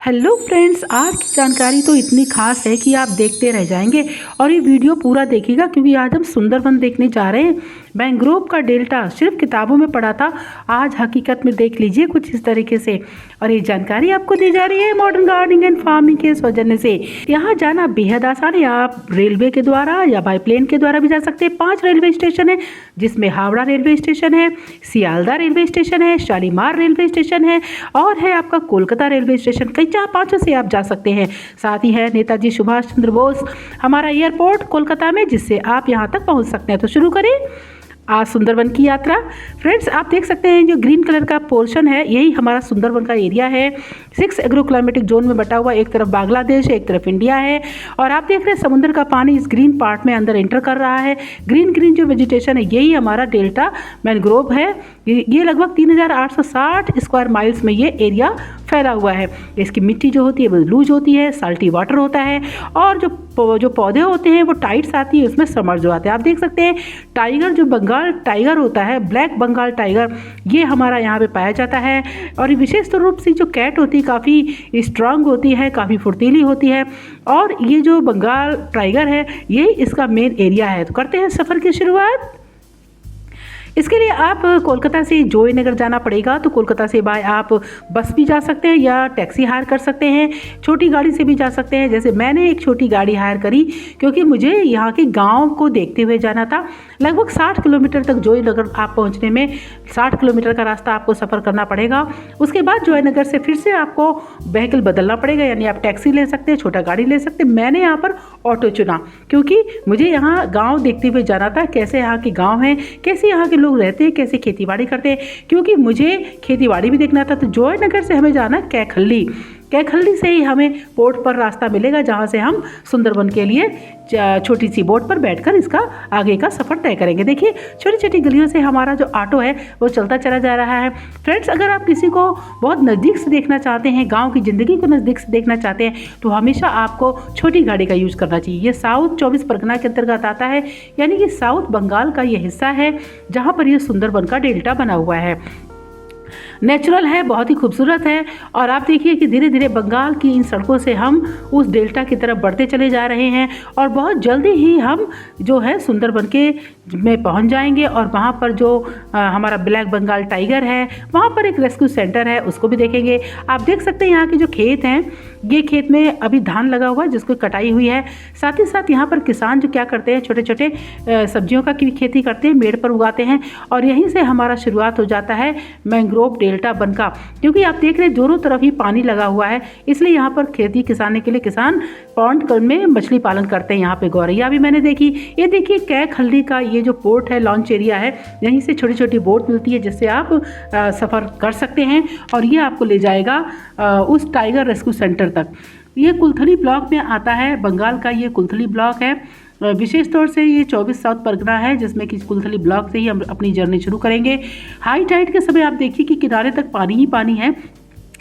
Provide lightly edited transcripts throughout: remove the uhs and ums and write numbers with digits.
Hello friends, आज की जानकारी तो इतनी खास है कि आप देखते रह जाएंगे और ये वीडियो पूरा देखिएगा क्योंकि आज हम सुंदरबन देखने जा रहे हैं। मैंग्रोव का डेल्टा सिर्फ किताबों में पढ़ा था, आज हकीकत में देख लीजिए कुछ इस तरीके से। और ये जानकारी आपको दी जा रही है मॉडर्न गार्डनिंग एंड फार्मिंग के सौजन्य से। यहाँ जाना बेहद आसान है, आप रेलवे के द्वारा या बाई प्लेन के द्वारा भी जा सकते हैं। 5 रेलवे स्टेशन है जिसमें हावड़ा रेलवे स्टेशन है, सियालदा रेलवे स्टेशन है, शालीमार रेलवे स्टेशन है और है आपका कोलकाता रेलवे स्टेशन। कई 4-5 से आप जा सकते हैं। साथ ही है नेताजी सुभाष चंद्र बोस हमारा एयरपोर्ट कोलकाता में, जिससे आप यहाँ तक पहुँच सकते हैं। तो शुरू करें आज सुंदरबन की यात्रा। फ्रेंड्स, आप देख सकते हैं जो ग्रीन कलर का पोर्शन है यही हमारा सुंदरबन का एरिया है। 6 एग्रो क्लाइमेटिक जोन में बटा हुआ, एक तरफ बांग्लादेश है, एक तरफ इंडिया है। और आप देख रहे हैं समुद्र का पानी इस ग्रीन पार्ट में अंदर एंटर कर रहा है। ग्रीन ग्रीन जो वेजिटेशन है यही हमारा डेल्टा मैंग्रोव है। ये लगभग 3860 स्क्वायर माइल्स में ये एरिया फैला हुआ है। इसकी मिट्टी जो होती है वो लूज होती है, साल्टी वाटर होता है और जो पौधे होते हैं वो टाइट्स आती है, उसमें समर जो आते हैं। आप देख सकते हैं टाइगर जो बंगाल टाइगर होता है, ब्लैक बंगाल टाइगर, ये हमारा यहाँ पे पाया जाता है। और विशेष रूप से जो कैट होती है काफ़ी स्ट्रांग होती है, काफ़ी फुर्तीली होती है। और ये जो बंगाल टाइगर है ये इसका मेन एरिया है। तो करते हैं सफ़र की शुरुआत। इसके लिए आप कोलकाता से जॉयनगर जाना पड़ेगा, तो कोलकाता से बाय आप बस भी जा सकते हैं या टैक्सी हायर कर सकते हैं, छोटी गाड़ी से भी जा सकते हैं। जैसे मैंने एक छोटी गाड़ी हायर करी क्योंकि मुझे यहाँ के गांव को देखते हुए जाना था। लगभग 60 किलोमीटर तक जॉयनगर आप पहुँचने में 60 किलोमीटर का रास्ता आपको सफ़र करना पड़ेगा। उसके बाद जॉयनगर से फिर से आपको व्हीकल बदलना पड़ेगा, यानी आप टैक्सी ले सकते हैं, छोटा गाड़ी ले सकते हैं। मैंने यहाँ पर ऑटो चुना क्योंकि मुझे यहाँ गाँव देखते हुए जाना था, कैसे यहाँ के गाँव हैं, कैसे यहाँ के लोग रहते हैं, कैसे खेतीबाड़ी करते हैं, क्योंकि मुझे खेतीबाड़ी भी देखना था। तो जॉयनगर से हमें जाना कैखल्ली। कैखल्ली से ही हमें पोर्ट पर रास्ता मिलेगा जहाँ से हम सुंदरबन के लिए छोटी सी बोट पर बैठकर इसका आगे का सफ़र तय करेंगे। देखिए छोटी छोटी गलियों से हमारा जो ऑटो है वो चलता चला जा रहा है। फ्रेंड्स, अगर आप किसी को बहुत नज़दीक से देखना चाहते हैं, गांव की ज़िंदगी को नज़दीक से देखना चाहते हैं, तो हमेशा आपको छोटी गाड़ी का यूज़ करना चाहिए। ये साउथ 24 परगना के अंतर्गत आता है, यानी कि साउथ बंगाल का ये हिस्सा है जहाँ पर ये सुंदरबन का डेल्टा बना हुआ है। नेचुरल है, बहुत ही खूबसूरत है। और आप देखिए कि धीरे धीरे बंगाल की इन सड़कों से हम उस डेल्टा की तरफ बढ़ते चले जा रहे हैं और बहुत जल्दी ही हम जो है सुंदरबन के में पहुंच जाएंगे। और वहाँ पर जो हमारा ब्लैक बंगाल टाइगर है, वहाँ पर एक रेस्क्यू सेंटर है, उसको भी देखेंगे। आप देख सकते हैं यहाँ के जो खेत हैं, ये खेत में अभी धान लगा हुआ है जिसको कटाई हुई है। साथ ही साथ यहाँ पर किसान जो क्या करते हैं, छोटे छोटे सब्जियों का की खेती करते हैं, मेड़ पर उगाते हैं। और यहीं से हमारा शुरुआत हो जाता है मैंग्रोव डेल्टा बन का, क्योंकि आप देख रहे हैं दोनों तरफ ही पानी लगा हुआ है, इसलिए यहाँ पर खेती किसानी के लिए किसान पॉन्ड में मछली पालन करते हैं। यहाँ पे गौरैया भी मैंने देखी। ये देखिए कैखल्ली का ये जो पोर्ट है, लॉन्च एरिया है, यहीं से छोटी छोटी बोट मिलती है जिससे आप सफ़र कर सकते हैं और ये आपको ले जाएगा उस टाइगर रेस्क्यू सेंटर तक। ये कुल्थली ब्लॉक में आता है, बंगाल का ये कुल्थली ब्लॉक है। विशेष तौर से ये 24 साउथ परगना है जिसमें कि कुल्थली ब्लॉक से ही हम अपनी जर्नी शुरू करेंगे। हाई टाइड के समय आप देखिए कि किनारे तक पानी ही पानी है,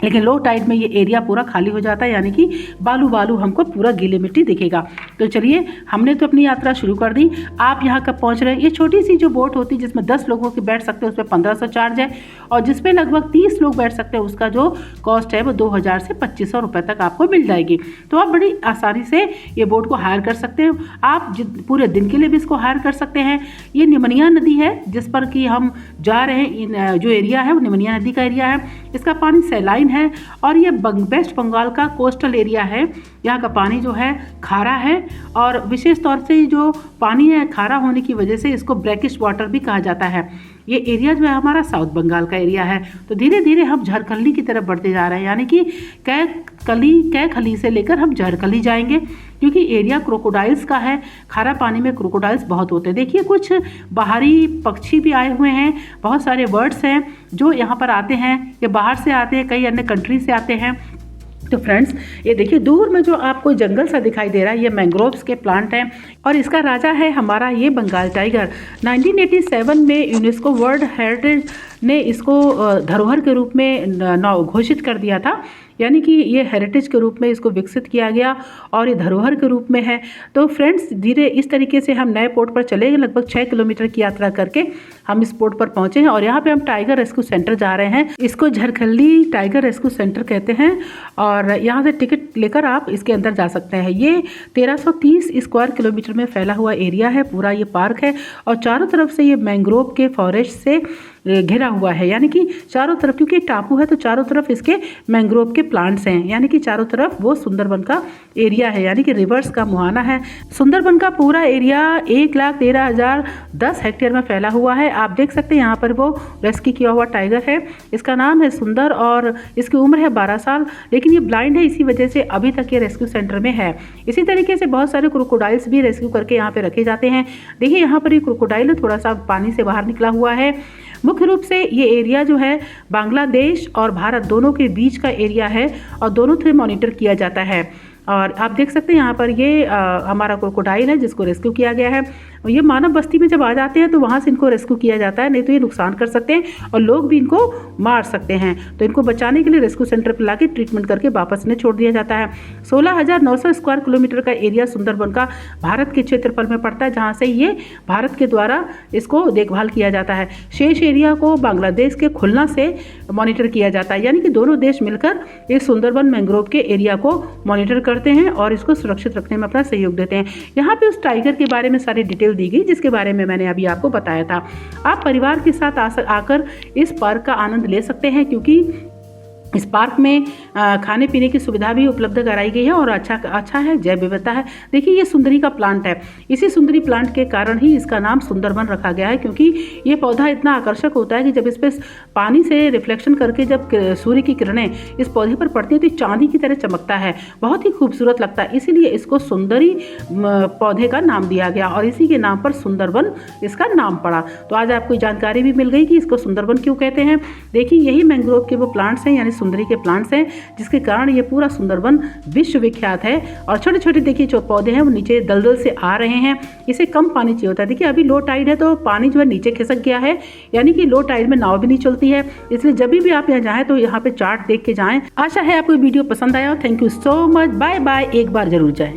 लेकिन लो टाइड में ये एरिया पूरा खाली हो जाता है, यानी कि बालू बालू हमको पूरा गीले मिट्टी दिखेगा। तो चलिए, हमने तो अपनी यात्रा शुरू कर दी। आप यहाँ कब पहुँच रहे हैं? ये छोटी सी जो बोट होती है जिसमें 10 लोगों के बैठ सकते हैं, उस पर 1500 चार्ज है। और जिसपे लगभग 30 लोग बैठ सकते हैं, उसका जो कॉस्ट है वो 2000 से 2500 रुपये तक आपको मिल जाएगी। तो आप बड़ी आसानी से ये बोट को हायर कर सकते हैं। आप पूरे दिन के लिए भी इसको हायर कर सकते हैं। ये निमनिया नदी है जिस पर कि हम जा रहे हैं। जो एरिया है वो निमनिया नदी का एरिया है। इसका पानी सैलाइन है और ये वेस्ट बंगाल का कोस्टल एरिया है। यहाँ का पानी जो है खारा है और विशेष तौर से जो पानी है खारा होने की वजह से इसको ब्रैकिश वाटर भी कहा जाता है। ये एरिया जो है हमारा साउथ बंगाल का एरिया है। तो धीरे धीरे हम झरखली की तरफ बढ़ते जा रहे हैं, यानी कि कैखली से लेकर हम झरखली जाएंगे, क्योंकि एरिया क्रोकोडाइल्स का है। खारा पानी में क्रोकोडाइल्स बहुत होते हैं। देखिए कुछ बाहरी पक्षी भी आए हुए हैं, बहुत सारे बर्ड्स हैं जो यहाँ पर आते हैं। ये बाहर से आते हैं, कई अन्य कंट्री से आते हैं। तो फ्रेंड्स, ये देखिए दूर में जो आपको जंगल सा दिखाई दे रहा है, ये मैंग्रोव्स के प्लांट हैं और इसका राजा है हमारा ये बंगाल टाइगर। 1987 में यूनेस्को वर्ल्ड हेरिटेज ने इसको धरोहर के रूप में घोषित कर दिया था। यानी कि ये हेरिटेज के रूप में इसको विकसित किया गया और ये धरोहर के रूप में है। तो फ्रेंड्स, धीरे इस तरीके से हम नए पोर्ट पर चले गए। लगभग 6 किलोमीटर की यात्रा करके हम इस पोर्ट पर पहुंचे हैं और यहाँ पे हम टाइगर रेस्क्यू सेंटर जा रहे हैं। इसको झरखली टाइगर रेस्क्यू सेंटर कहते हैं और यहाँ से टिकट लेकर आप इसके अंदर जा सकते हैं। ये 1330 स्क्वायर किलोमीटर में फैला हुआ एरिया है, पूरा ये पार्क है और चारों तरफ से ये मैंग्रोव के फॉरेस्ट से घिरा हुआ है। यानी कि चारों तरफ, क्योंकि टापू है तो चारों तरफ इसके मैंग्रोव के प्लांट्स हैं, यानी कि चारों तरफ वो सुंदरबन का एरिया है, यानी कि रिवर्स का मुहाना है। सुंदरबन का पूरा एरिया 1,13,010 हेक्टेयर में फैला हुआ है। आप देख सकते हैं यहाँ पर वो रेस्क्यू किया हुआ टाइगर है, इसका नाम है सुंदर और इसकी उम्र है 12 साल, लेकिन ये ब्लाइंड है, इसी वजह से अभी तक ये रेस्क्यू सेंटर में है। इसी तरीके से बहुत सारे क्रोकोडाइल्स भी रेस्क्यू करके यहाँ पे रखे जाते हैं। देखिए यहाँ पर ये क्रोकोडाइल थोड़ा सा पानी से बाहर निकला हुआ है। मुख्य रूप से ये एरिया जो है बांग्लादेश और भारत दोनों के बीच का एरिया है और दोनों से मॉनिटर किया जाता है। और आप देख सकते हैं यहाँ पर ये हमारा क्रोकोडाइल है जिसको रेस्क्यू किया गया है। ये मानव बस्ती में जब आ जाते हैं तो वहाँ से इनको रेस्क्यू किया जाता है, नहीं तो ये नुकसान कर सकते हैं और लोग भी इनको मार सकते हैं। तो इनको बचाने के लिए रेस्क्यू सेंटर पर लाके ट्रीटमेंट करके वापस इन्हें छोड़ दिया जाता है। 16,900 स्क्वायर किलोमीटर का एरिया सुंदरबन का भारत के क्षेत्रफल में पड़ता है, जहाँ से ये भारत के द्वारा इसको देखभाल किया जाता है। शेष एरिया को बांग्लादेश के खुलना से मॉनिटर किया जाता है, यानी कि दोनों देश मिलकर इस सुंदरबन मैंग्रोव के एरिया को मॉनिटर करते हैं और इसको सुरक्षित रखने में अपना सहयोग देते हैं। यहाँ पे उस टाइगर के बारे में सारी डिटेल दी गई जिसके बारे में मैंने अभी आपको बताया था। आप परिवार के साथ आकर इस पार्क का आनंद ले सकते हैं, क्योंकि इस पार्क में खाने पीने की सुविधा भी उपलब्ध कराई गई है और अच्छा है, जैव विविधता है। देखिए ये सुंदरी का प्लांट है, इसी सुंदरी प्लांट के कारण ही इसका नाम सुंदरबन रखा गया है, क्योंकि ये पौधा इतना आकर्षक होता है कि जब इस पर पानी से रिफ्लेक्शन करके जब सूर्य की किरणें इस पौधे पर पड़ती है तो चांदी की तरह चमकता है, बहुत ही खूबसूरत लगता है। इसीलिए इसको सुंदरी पौधे का नाम दिया गया और इसी के नाम पर सुंदरबन इसका नाम पड़ा। तो आज आपको जानकारी भी मिल गई कि इसको सुंदरबन क्यों कहते हैं। देखिए यही मैंग्रोव के वो प्लांट्स हैं, यानी सुंदरी के प्लांट्स हैं, जिसके कारण ये पूरा सुंदरबन विश्व विख्यात है। और छोटे छोटे देखिए जो पौधे हैं वो नीचे दलदल से आ रहे हैं, इसे कम पानी चाहिए होता है। देखिए अभी लो टाइड है तो पानी जो है नीचे खिसक गया है, यानी कि लो टाइड में नाव भी नहीं चलती है। इसलिए जब भी आप यहाँ जाएं तो यहाँ पे चार्ट देख के जाएं। आशा है आपको वीडियो पसंद आया। Thank you so much, bye bye. एक बार जरूर जाएं।